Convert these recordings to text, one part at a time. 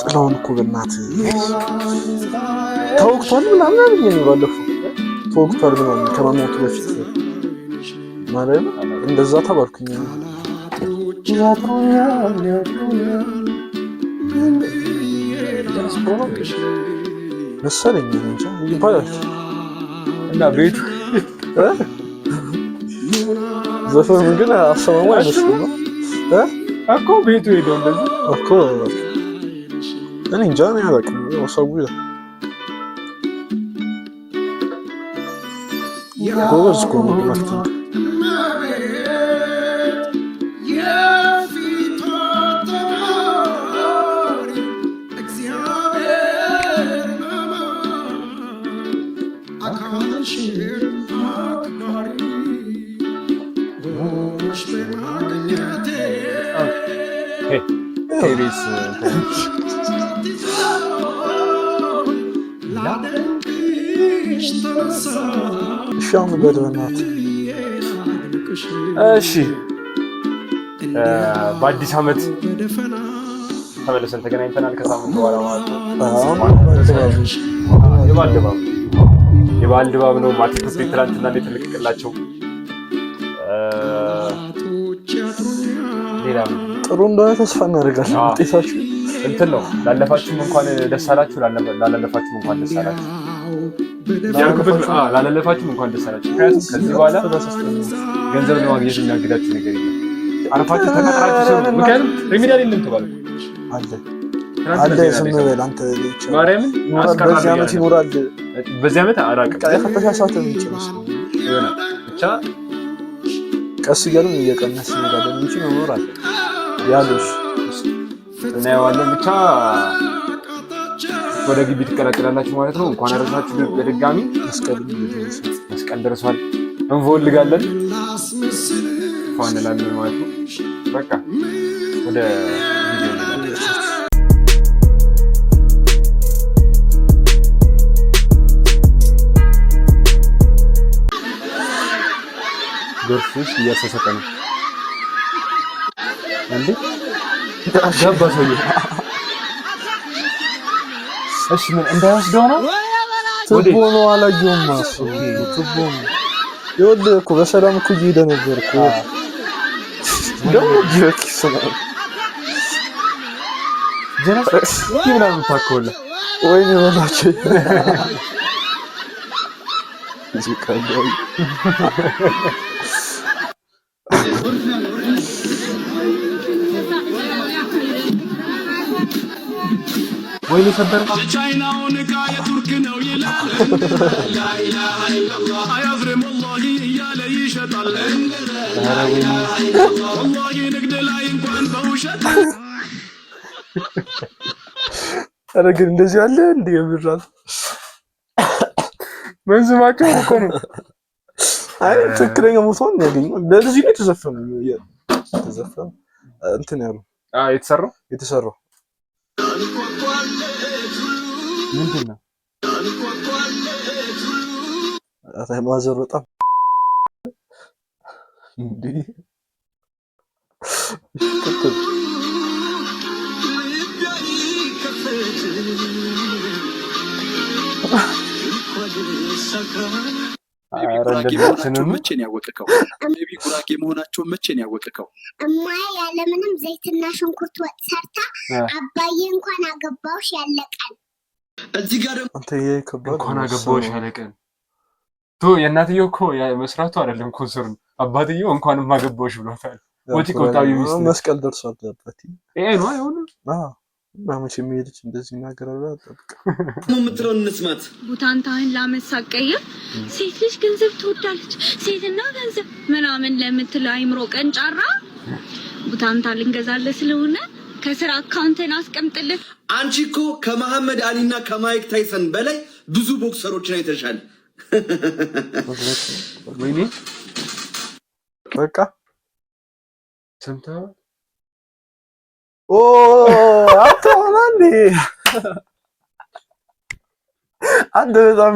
ጥላውን እኮ በእናትህ ተወቅቷል ምናምን አለኝ ነው ባለፈው ተወቅቷል ምናምን ከመሞቱ በፊት ማለት እንደዛ ተባልኩኝ መሰለኝ እንጃ ይባላል እና ቤቱ ዘፈኑ ግን አሰማሙ አይመስልም እኮ ቤቱ ሄዶ እንደዚህ እኮ እኔ እንጃ ነው ያላቅም ሰው ጎበዝ እኮ ነው ማክቲንግ ቴሪስ ሻም በደናት እሺ በአዲስ አመት ተመልሰን ተገናኝተናል ከሳምንት በኋላ ማለት ነው የበዓል ድባብ ነው ማርኬት ትናንትና ላይ ተለቀቀላቸው ሌላ ጥሩ እንደሆነ ተስፋ እናደርጋለን ውጤታችሁ እንትን ነው ላለፋችሁም እንኳን ደስ አላችሁ ላለፋችሁም እንኳን ደስ አላችሁ ላለፋችሁም እንኳን ደስ አላችሁ ምክንያቱም ከዚህ በኋላ ገንዘብ ለማግኘት የሚያግዳችሁ ነገር የለም አረፋችሁ ተቀጥራችሁ ሰው ምክንያቱም ሪሚዲያል የለም ተባለ አለ ዝም በል አንተ ማርያምን በዚህ ዓመት ይኖራል በዚህ ዓመት አላውቅም ከተሳሳተ እንችላለን ይሆናል ብቻ ቀስ እያልን እየቀነስ እንሄዳለን እንጂ ይኖራል ያሉሽ እናየዋለን ብቻ ወደ ግቢ ትቀላቀላላችሁ ማለት ነው እንኳን አደረሳችሁ በድጋሚ መስቀል ደርሷል እንፈልጋለን እንኳን እንላለን ማለት ነው በቃ ወደ ቪዲዮ እንላለን ጎርፍሽ እያሰሰቀ ነው እንዴ ገባ ሰውዬው እሺ ምን እንዳይወስደው ነው ቱቦ ነው አላየውም ማሱ ቱቦ ነው ይወደ እኮ በሰላም እኮ እየሄደ ነበር እኮ ደግሞ ጂክስ ነው ጀነስ ምናምን ታኮለ ወይኔ በላቸው ይዝካለው ወይኔ ሰበር ቻይናው ንቃ የቱርክ ነው ይላል ላ ኢላሃ ኢላላህ አያፍርም ወላሂ እያለ ይሸጣል ወላሂ ንግድ ላይ እንኳን በውሸት ኧረ ግን እንደዚህ አለ እንደ የምራል መንዝማቸው እኮ ነው አይ ትክክለኛ ሞቷን ያገኘው ለዚህ ነው የተዘፈነው እንትን ያለው የተሰራው ምንድነው አታይ ማዘር በጣም እንዴ መቼን ያወቀከው ሜቢ ጉራጌ መሆናቸውን መቼን ያወቀከው እማዬ ያለምንም ዘይትና ሽንኩርት ወጥ ሰርታ አባዬ እንኳን አገባውሽ ያለቀን እዚህ ጋር አንተ የከባድ እንኳን አገባውሽ ያለቀን ቶ የእናትየው እኮ መስራቱ አይደለም ኮንሰርን አባትየው እንኳንም አገባውሽ ብሏታል ወጪ ቆጣቢ ሚስት መስቀል ደርሷል አባቴ ይሄ ነው አይሆንም ማመች የሚሄድች እንደዚህ እናገራለሁ አጠብቅ ነው የምትለውን እንስማት ቡታንታህን ላመሳቀየ ሴት ልጅ ገንዘብ ትወዳለች ሴትና ገንዘብ ምናምን ለምትለው አይምሮ ቀንጫራ ቡታንታ ልንገዛለ ስለሆነ ከስራ አካውንትን አስቀምጥልህ አንቺ እኮ ከመሐመድ አሊና ከማይክ ታይሰን በላይ ብዙ ቦክሰሮችን አይተሻል ወይኔ በቃ ሰምተሃል ኦ አታውናንዴ አንተ በጣም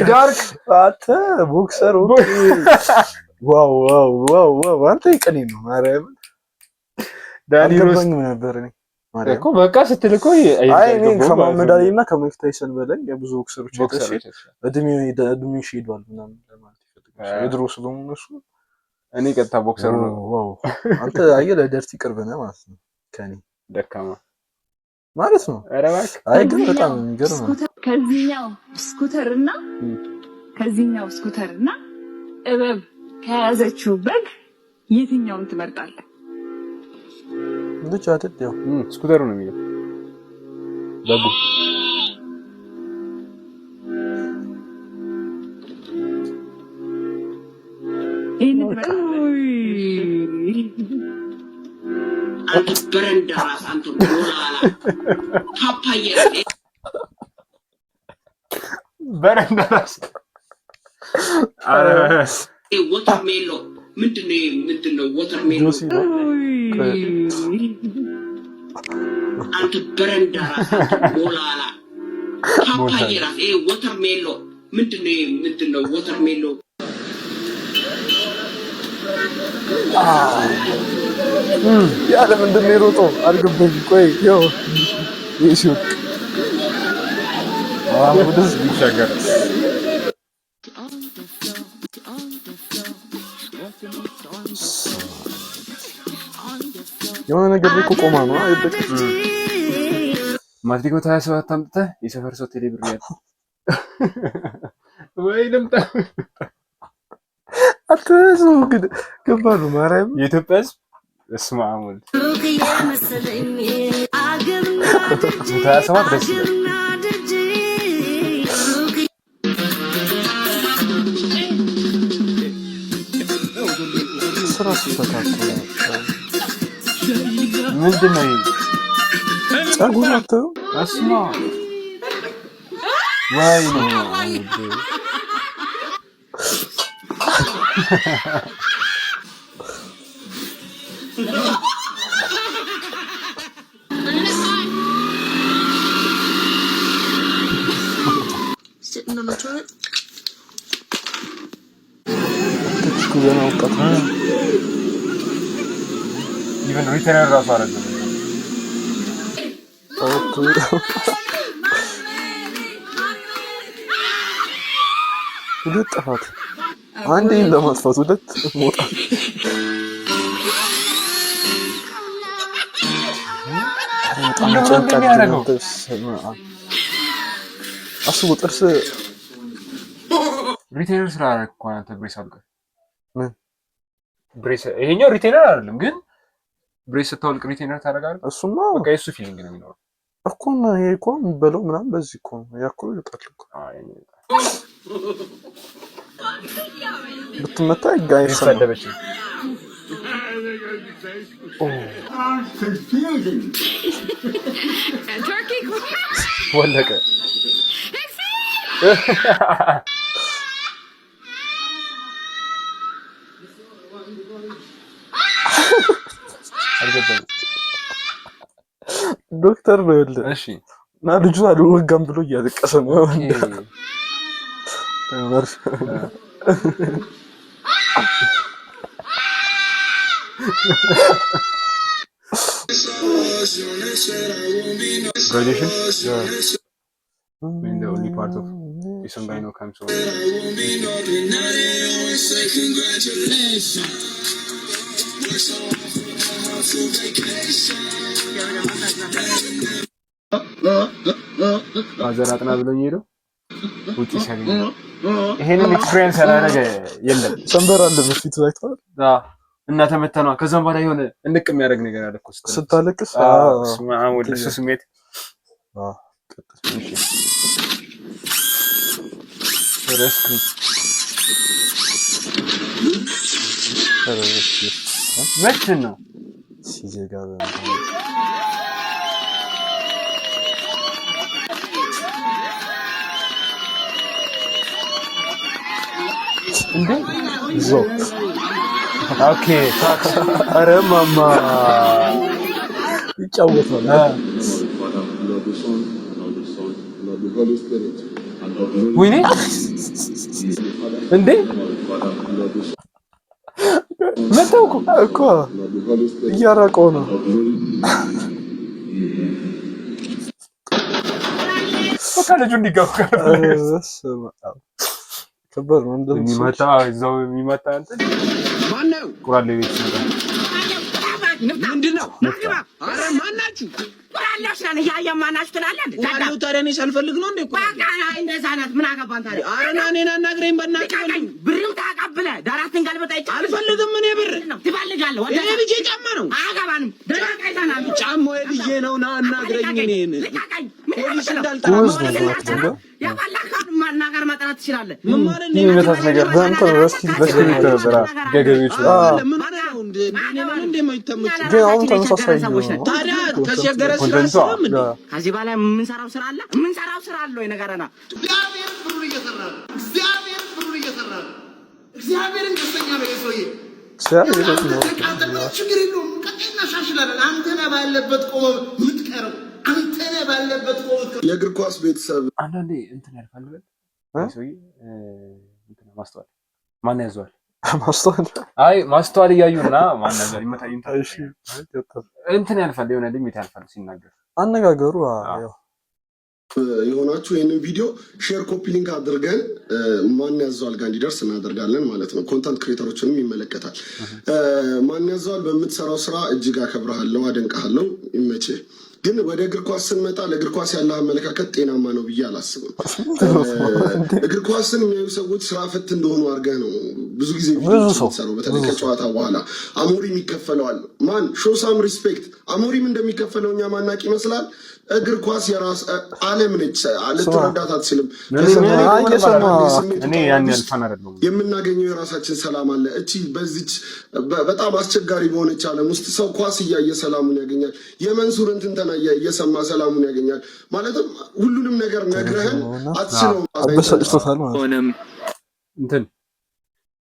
ዳርክ አተ ቦክሰር ኦኬ ዋው ዋው ዋው ዋው አንተ ይቀኔ ነው ማርያም ዳኒ ሮስ ነበር እኔ ማርያም እኮ በቃ ስትል እኮ አይ እኔ ከመሐመድ አሊና ከማይክ ታይሰን በላይ የብዙ ቦክሰሮች እድሜው ሄዷል ምናምን ለማለት ይፈልጋል የድሮ ስለሆነ እሱ እኔ ቀጥታ ቦክሰር ነው ዋው አንተ አየለ ደርቲ ቅርብ ነህ ማለት ነው ከኔ ደካማ ማለት ነው ኧረ እባክህ አይ ግን በጣም የሚገርም ነው ከዚህኛው ስኩተርና እበብ ከያዘችው በግ የትኛውን ትመርጣለህ? ልጅ አይደል ያው ስኩተሩ ነው የሚለው በጉ አንተ በረንዳ ራስ አንተ ዶላላ ፓፓዬ በረንዳ ራስ ወተርሜሎ ምንድነው ወተርሜሎ አንተ በረንዳ ራስ አንተ ዶላላ ፓፓዬ ራስ ወተርሜሎ ምንድነው ወተርሜሎ ያለ ምንድነው የሮጠው አልገባኝ ቆይ ያው ይሹክ ወደስ ይሻገር የሆነ ነገር እኮ ቆማ ነው አይደለም ማትሪኮ 27 አምጥተህ የሰፈር ሰው ቴሌብር ያለ ወይ ልምጣ አትዙ ግን ገባሉ ማርያም የኢትዮጵያ ሕዝብ እስማ አሙል 27 ደስ ይላል ስራ ሲፈታኩ ምንድነው ጸጉር አተው እስማ ወይ ነው sitting on the toilet even returner ራሱ አይደለም ሁለት ጥፋት አንዴ ለማጥፋት ሁለት ሞታ አስቡ ጥርስ ሪቴነር ስራ አረኩ አንተ ብሬስ አልቀ ምን ብሬስ ይሄኛው ሪቴነር አይደለም ግን ብሬስ ታውልቅ ሪቴነር ታደርጋለህ እሱማ በቃ የሱ ፊሊንግ ነው የሚኖረው እኮ ነው ይሄ እኮ በለው ምናምን በዚህ እኮ ነው ያኮ ይጣል እኮ አይ ብትመታ ጋይስ ሰደበች ወለቀ ዶክተር ነው ያለ እሺ እና ልጁ አልወጋም ብሎ እያለቀሰ ነው graduation in the only part of some guy no comes over አዘራጥና ብሎኝ ሄዶ ውጪ ሲያገኝ ይሄንን ኤክስፒሪየንስ ያላረገ የለም ሰንበር አለ በፊት አይቷል እና ተመተና ከዛም በኋላ የሆነ እንቅ የሚያደርግ ነገር አለ እኮ ስታለቅስ ወደ ስሜት መቼም ነው ሲዘጋ እንዴ ዞክ ኦኬ ታክስ አረ ማማ ይጫወታል ወይኔ እንዴ መተውኩ እኮ እያራቀው ነው። በቃ ልጁ እንዲጋው ከበር ነው እንደሚመጣ እዛው የሚመጣ እንትን ማነው ቁራሌ ቤት ነው ምንድነው? አረ ማናችሁ? ቁራሌዎች ነን። ያያ ማናችሁ ትላለህ? ዋናው ታዲያ እኔ ሳልፈልግ ነው እንዴ? በቃ እንደዛ ናት። ምን አገባን ታዲያ? አረ ና እኔን አናግረኝ በእናትህ። ብርም ታቀብለህ ዳራትን ገልበጣ ይቻላል። አልፈልግም። እኔ ብር ትፈልጋለህ? ወደ እኔ ልጄ ጫማ ነው። አያገባንም። ደረቀይታና ጫማው ልጄ ነው። ና አናግረኝ። እኔን ፖሊስ እንዳልጠራ ነው ያባላካን ማናገር መጥራት ትችላለህ። ምን ማለት ነው? ይመጣስ ነገር በእንተ ረስቲ በስኪል ተበራ ገገቤቱ ምን ማለት ነው? እንዴ ማይተመች ግን አሁን ተመሳሳይ ነው። ታዲያ ከቸገረ ስራ ሰም ከዚህ በኋላ የምንሰራው ስራ አለ። የምንሰራው ስራ አለ ወይ ነገርና እግዚአብሔር ብሩ እየሰራ ነው። እግዚአብሔርን ደስተኛ ነው የሰውዬ። ችግር የለውም። ቀጣይ እናሻሽላለን። አንተ ነህ ባለበት ቆመህ የምትቀረው። አንተ ነህ ባለበት ቆመህ የእግር ኳስ ቤተሰብ አንዳንዴ እንትን ያልፋል ሰውዬ እንትን ማስተዋል ማን ያዘዋል? ማስተዋል እያዩና ማን ነገር ይመጣ እንትን ያልፋል። የሆነ ሊሚት ያልፋል ሲናገር አነጋገሩ ያው የሆናችሁ ይህንን ቪዲዮ ሼር ኮፒ ሊንክ አድርገን ማን ያዘዋል ጋር እንዲደርስ እናደርጋለን ማለት ነው። ኮንተንት ክሬተሮችንም ይመለከታል። ማን ያዘዋል በምትሰራው ስራ እጅግ አከብረሃለሁ፣ አደንቀሃለሁ፣ ይመችህ። ግን ወደ እግር ኳስ ስንመጣ ለእግር ኳስ ያለ አመለካከት ጤናማ ነው ብዬ አላስብም። እግር ኳስን የሚያዩ ሰዎች ስራ ፈት እንደሆኑ አድርገህ ነው ብዙ ጊዜ ሰሩ። በተለይ ከጨዋታ በኋላ አሞሪም ይከፈለዋል። ማን ሾሳም ሪስፔክት አሞሪም እንደሚከፈለው እኛ ማናቅ ይመስላል። እግር ኳስ የራስ ዓለም ነች። ልትረዳት አትችልም። የምናገኘው የራሳችን ሰላም አለ። እቺ በዚች በጣም አስቸጋሪ በሆነች ዓለም ውስጥ ሰው ኳስ እያየ ሰላሙን ያገኛል። የመንሱር እንትን እየሰማ ሰላሙን ያገኛል። ማለትም ሁሉንም ነገር ነግረህን አትችለውም። እንትን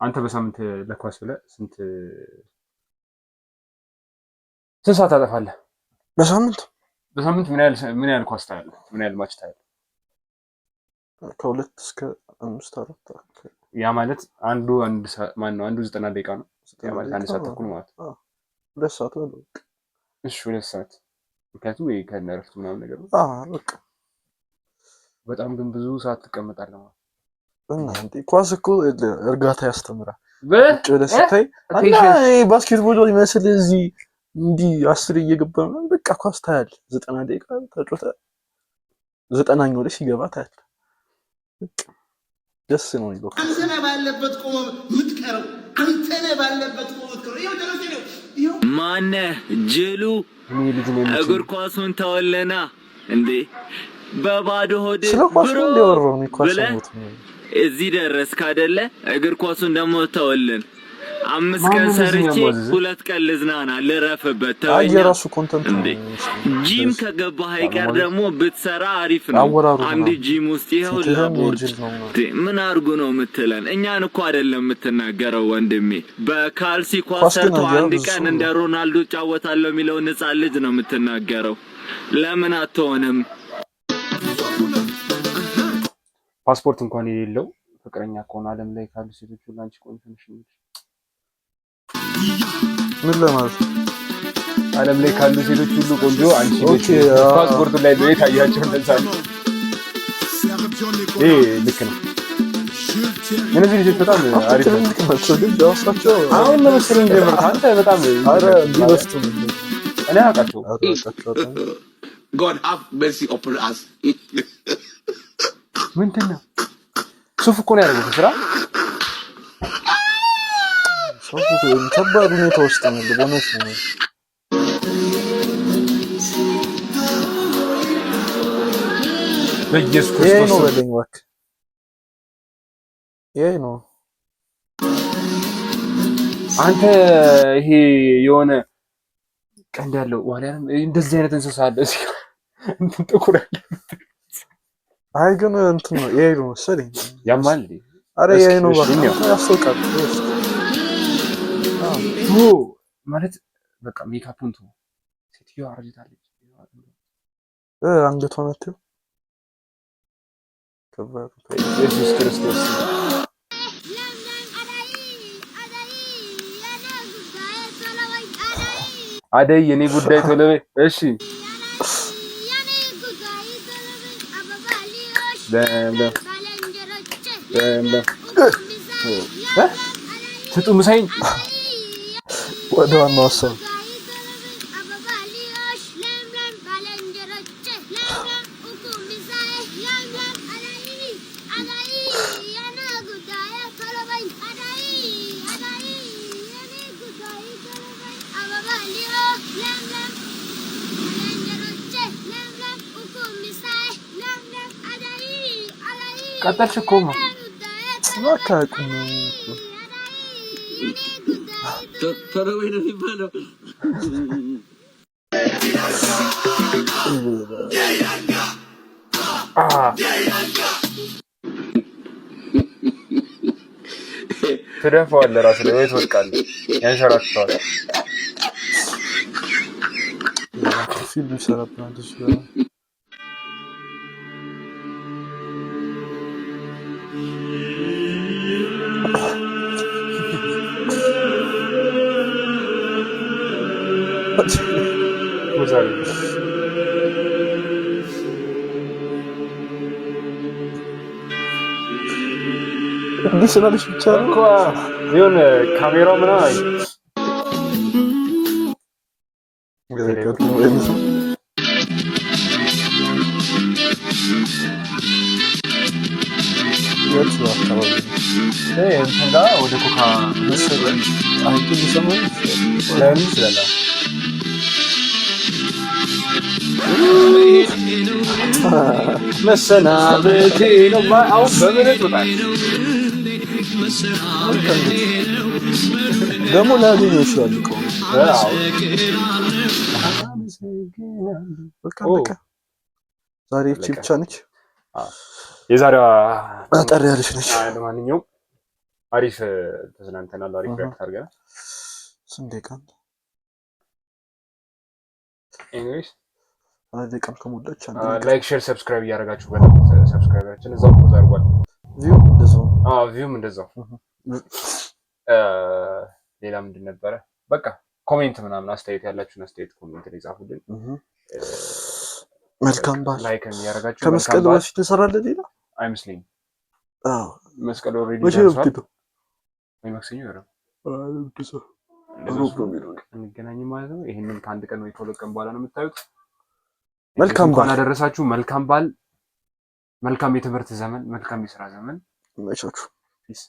አንተ በሳምንት ለኳስ ብለህ ስንት ሰዓት ታጠፋለህ? በሳምንት ምን ያህል ኳስ ታያለህ? ምን ያህል ማች ታያለህ? ከ2 እስከ 5 4 ያ ማለት አንዱ 90 ደቂቃ ነው። ያ ማለት 1 ሰዓት ተኩል ማለት ነው። 2 ሰዓት ነው። እሺ 2 ሰዓት ምክንያቱም ወይ ከነረፍት ምናምን ነገር ነው። በቃ በጣም ግን ብዙ ሰዓት ትቀመጣለህ ማለት እንዴ? ኳስ እኮ እርጋታ ያስተምራል። ውጭ ወደ ስታይ እና ባስኬትቦል ይመስል እዚህ እንዲህ 10 እየገባ ነው። በቃ ኳስ ታያለህ። 90 ደቂቃ ተጫውተህ 90ኛው ላይ ሲገባ ታያለህ። ደስ ነው ይለው። አንተ ነህ ባለበት ቆመህ የምትቀረው። አንተ ነህ ባለበት ቆመህ የምትቀረው። ይኸው ደረሰ ነው። ማነህ ጅሉ? እግር ኳሱን ተወለና እንዴ በባዶ ሆድ ብለህ እዚህ ደረስክ አይደለ? እግር ኳሱን ደግሞ ተወልን። 5 ቀን ሰርቼ 2 ቀን ልዝናና ልረፍበት ተወኝ። እንዴ ጂም ከገባህ አይቀር ደግሞ ብትሰራ አሪፍ ነው። አንድ ጂም ውስጥ ይኸው ለቦርድ ምን አርጉ ነው የምትለን? እኛን እኮ አይደለም የምትናገረው ወንድሜ። በካልሲ ኳስ ሰርቶ አንድ ቀን እንደ ሮናልዶ ጫወታለሁ የሚለው ሕፃን ልጅ ነው የምትናገረው። ለምን አትሆንም? ፓስፖርት እንኳን የሌለው ፍቅረኛ ከሆነ ዓለም ላይ ካሉ ሴቶች ሁሉ አንቺ ቆንጆ ነሽ። ምን ለማለት ዓለም ላይ ካሉ ሴቶች ሁሉ ቆንጆ አንቺ ነሽ። ፓስፖርት ላይ ነው የታያቸው እንደዛ ነው። ልክ ነው። እነዚህ ልጆች በጣም አሪፍ ናቸው። ግን ዳውሳቸው አሁን ነው መሰለኝ ጀምርታ አንተ በጣም ቢበስቱ እኔ አውቃቸው God have mercy upon us. ምንድን ነው ሱፍ እኮ ነው ያደረገው ስራ ከባድ ሁኔታ ውስጥ ነው። በእውነት ነው። በኢየሱስ ክርስቶስ ይሄ ነው በለኝ እባክህ። ይሄ ነው አንተ ይሄ የሆነ ቀንድ ያለው ዋልያም እንደዚህ አይነት እንስሳ አለ እዚህ እንትን ጥቁር ያለ አይ ግን እንትን ነው ይሄ ነው መሰለኝ ያማል። አረ ይሄ ነው ባክህ ያስወቃል ማለት በቃ ሜካፑን ተው። ሴትዮዋ አርጅታለች። አንገቷን አትይው ከባድ ኢየሱስ ክርስቶስ አደይ የኔ ጉዳይ ቶሎ በይ እሺ። ስጡ ምሳይን ወደ ዋናው ሀሳብ ቀጠልሽ እኮ ነው ማካቁም ተረወይ ነው የሚባለው። ትደፋዋለህ ራስህ ላይ ወይ ትወድቃለህ፣ ያንሸራትተዋል። ፊልም ይሰራብናል እሱ እንዲህ ስላለሽ ብቻ ነው እኮ ይሁን ካሜራው ምናምን እንትን ጋር ወደ ኮካ መሰለኝ ለምን ይችላል መሰናበቴ ነው። አሁን በምረት ወጣ ደግሞ ላገኘው ይችላል እኮ በቃ ዛሬ እቺ ብቻ ነች። የዛሬዋ አጠር ያለች ነች። ለማንኛውም አሪፍ ተዝናንተናል። አሪፍ ሪአክት አድርገናል። ስንት ደቂቃ ኤኒዌይስ ደቂቃም ከሞላች ላይክ ሼር ሰብስክራይብ እያደረጋችሁ ሰብስክራይበራችን እዛው ፖዝ አድርጓል። ቪው እንደዛው ቪውም እንደዛው። ሌላ ምንድን ነበረ? በቃ ኮሜንት ምናምን አስተያየት ያላችሁን አስተያየት ኮሜንት ላይ ጻፉልን። መልካም በዓል። ላይክ እያደረጋችሁ ከመስቀል በፊት እንሰራለን። ሌላ አይመስለኝም። መስቀል ኦልሬዲ ወይ ማክሰኞ ይሆናል እንገናኝ ማለት ነው። ይሄንን ከአንድ ቀን ወይ ከሁለት ቀን በኋላ ነው የምታዩት። መልካም በዓል አደረሳችሁ። መልካም በዓል፣ መልካም የትምህርት ዘመን፣ መልካም የስራ ዘመን። ይመቻችሁ። ፒስ